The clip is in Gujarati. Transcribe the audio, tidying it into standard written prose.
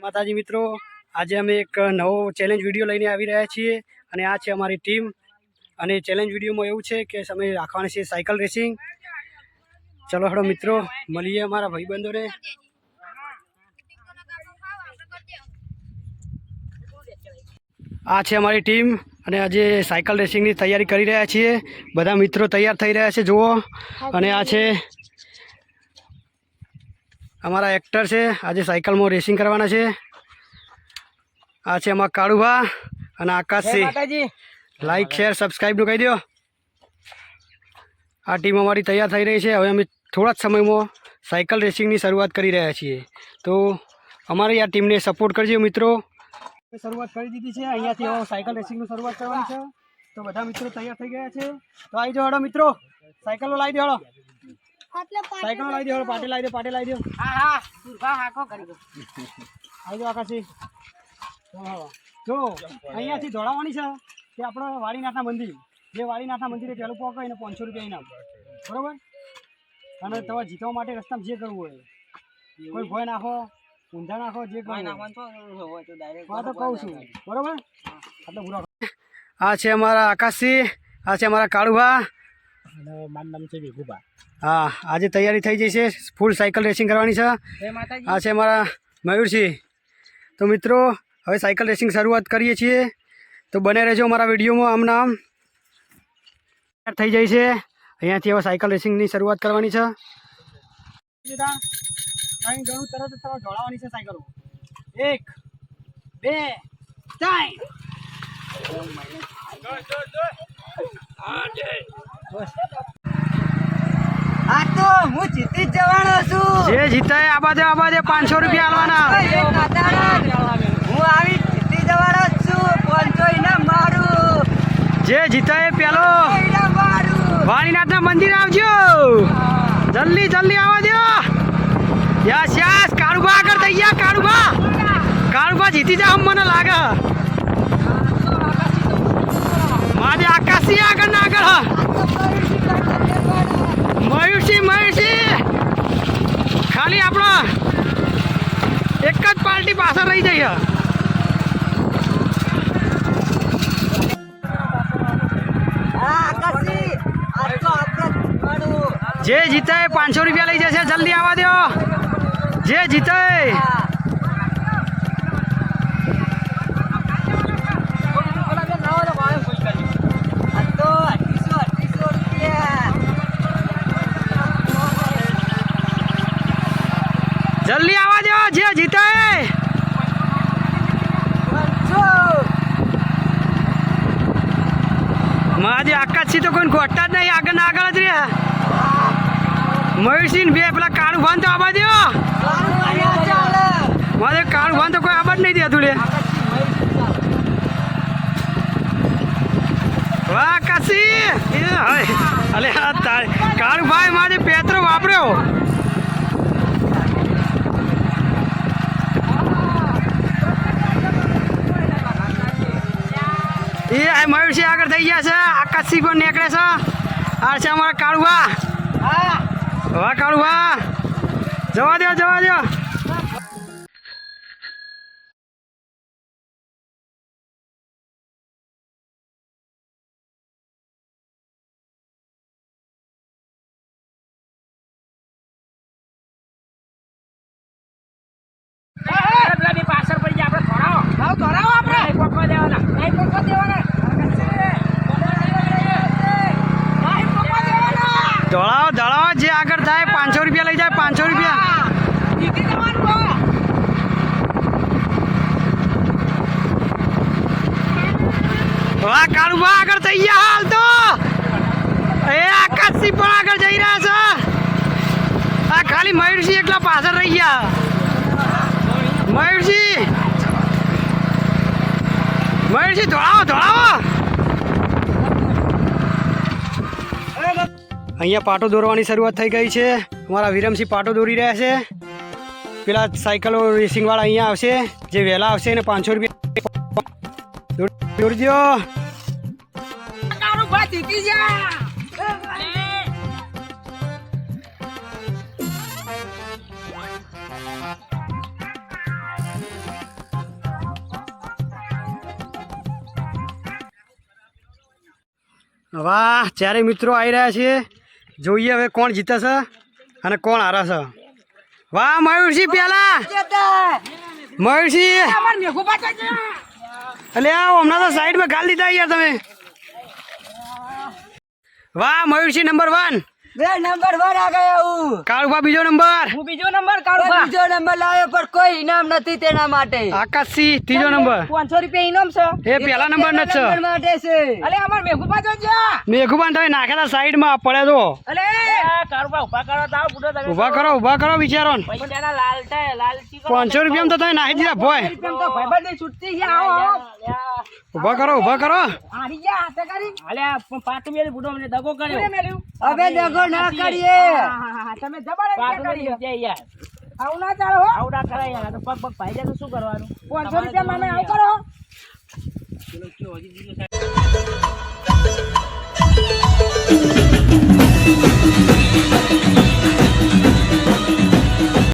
માતાજી મિત્રો, આજે અમે એક નવો ચેલેન્જ વિડીયો લઈને આવી રહ્યા છીએ અને આ છે અમારી ટીમ. અને ચેલેન્જ વિડીયોમાં એવું છે કે અમે રાખવાની છે સાયકલ રેસિંગ. ચલો હડો મિત્રો, મળીએ અમારા ભાઈબંધોને. આ છે અમારી ટીમ અને આજે સાયકલ રેસિંગની તૈયારી કરી રહ્યા છીએ. બધા મિત્રો તૈયાર થઈ રહ્યા છે જુઓ. અને આ છે અમારા એક્ટર છે, આજે સાયકલમાં રેસિંગ કરવાના છે. આ છે અમારા કાળુભા અને આકાશસિંહ. લાઈક શેર સબસ્ક્રાઈબનું કહી દો. આ ટીમ અમારી તૈયાર થઈ રહી છે. હવે અમે થોડા જ સમયમાં સાયકલ રેસિંગની શરૂઆત કરી રહ્યા છીએ. તો અમારી આ ટીમને સપોર્ટ કરજો મિત્રો. શરૂઆત કરી દીધી છે. અહીંયાથી હવે સાયકલ રેસિંગની શરૂઆત કરવાની છે. તો બધા મિત્રો તૈયાર થઈ ગયા છે. તો આવી જાઓ હડો મિત્રો, સાયકલો લાવી દો હડો. સાયકલો લાવી દો હડો. પાટે લાવી દો, પાટે લાવી દો. આવી જાઓ આકાશી. જો અહીંયાથી દોડાવવાની છે તે આપણે વાડીનાથના મંદિર, જે વાડીનાથના મંદિરે પહેલું પહોંચો એને 500 રૂપિયા ઇનામ, બરાબર. અને તમે જીતવા માટે રસ્તામાં જે કરવું હોય, કોઈ ભય નાખો, ઊંધા નાખો, જે કરવું તો કહું છું, બરાબર. એટલે પૂરા. આ છે અમારા આકાશસિંહ, આ છે અમારા કાળુભા અને મારું નામ છે વિભુભા. હા, આજે તૈયારી થઈ જઈ છે, ફૂલ સાયકલ રેસિંગ કરવાની છે. આ છે અમારા મયુરસિંહ. તો મિત્રો હવે સાયકલ રેસિંગ શરૂઆત કરીએ છીએ. તો બને રહેજો અમારા વિડીયોમાં. આમ નામ થઈ જાય છે. અહીંયાથી હવે સાયકલ રેસિંગની શરૂઆત કરવાની છે. અહીં ઘણું તરત જ તમે દોડાવવાની છે સાયકલો. 1 2 3. આ તો હું જીતી જ જવાનો છું. જે જીતાય આ બાજુ 500 રૂપિયા આલવાના. હું આવી જીતી જવાનો છું. 500 ઇનામ મારું. જે જીતાય પેલો ઇનામ મારું. વાણીનાથના મંદિર આવજો. જલ્દી જલ્દી આવવા દો. યસ યસ, કાળુભા આગળ થઈ ગયા. કાળુભા જીતી જા મને લાગે. મારે આકાશી આગળ ના આગળ. મયુરસિંહ ખાલી આપણો એક જ પાર્ટી પાછળ રહી જઈએ. જે જીતે 500 રૂપિયા લઈ જશે. જલ્દી આવવા દો. જે જીતે જલ્દી આવવા દો. જે જીતે મારી આકાશથી તો કોઈ ગોઠતા જ નહીં. આગળ ના આગળ જ રહ્યા. મયુરસિંહ બે પેલા કાળુભાન તો આવવા દો. મારે કાળુભાન તો કોઈ આવા જ નહીં દેતું લે. વાહ આકાશી. અલે કાળુભાઈ મારે પેત્રો વાપર્યો. એ મયુરસિંહ આગળ થઈ ગયા છે. આકાશસિંહ પણ નીકળે છે. આ છે અમારા કાળુભા. વાહ કાળુભા, જવા દો જવા દો. પાછળ પડી જાય. આપણે ધોરાવો આપણે પોકવા દેવાના. દોડાવો જે આગળ થાય 500 રૂપિયા લઈ જાય. 500 રૂપિયા. વાહ કાળુભા આગળ થઈ ગયા. હાલ તો એ આકાશસિંહ પણ આગળ જઈ રહ્યા છે. આ ખાલી મયુરસિંહ એકલા પાછળ રહી ગયા. મયુરસિંહ દોડાવો. અહીંયા પાટો દોરવાની શરૂઆત થઈ ગઈ છે. અમારા વિરમસિંહ પાટો દોરી રહ્યા છે. પેલા સાયકલો રેસિંગવાળા અહીંયા આવશે. જે વહેલા આવશે એને 500 રૂપિયા દોરી દો. વાહ ચારે મિત્રો આવી રહ્યા છે જોઈએ હવે કોણ જીતે છે અને કોણ હારે છે વાહ મયુરસિંહ પહેલા મયુરસિંહ અલે હમણાં તો સાઈડમાં ગાલ દીધા યાર તમે વાહ મયુરસિંહ નંબર 1 નંબર 1 આ ગયા હું કાળુભા બીજો નંબર હું બીજો નંબર કાઢું બીજો નંબર લાવ્યો પણ કોઈ ઇનામ નથી તેના માટે આકાશસિંહ ત્રીજો નંબર 500 રૂપિયા ઇનામ છે એ પહેલા નંબર ન છે નંબર માટે છે અલે અમાર મેઘુબા જોજો મેઘુબાન તમે નાખેલા સાઈડમાં પડે તો અલે કારુબા ઉભા કરો તાવ બુડો તમે ઊભા કરો વિચારો ને. પૈસાના લાલચી કરો 500 રૂપિયા તો તમે નાખી દીધા ભોય એમ તો ભાઈબંધની છૂટતી છે આવો ઊભા કરો આરી જા હાથે કરી અલે પાટું મેલી બુડો મને દગો કર્યો હવે દગો ના કરીએ તમે જબરદસ્ત કરી છે યાર આવું ના ચાલો હો આવું ના કરાય યાર તો પગ ભાઈ જાય તો શું કરવાનું 500 રૂપિયા મને આવ કરો ચલો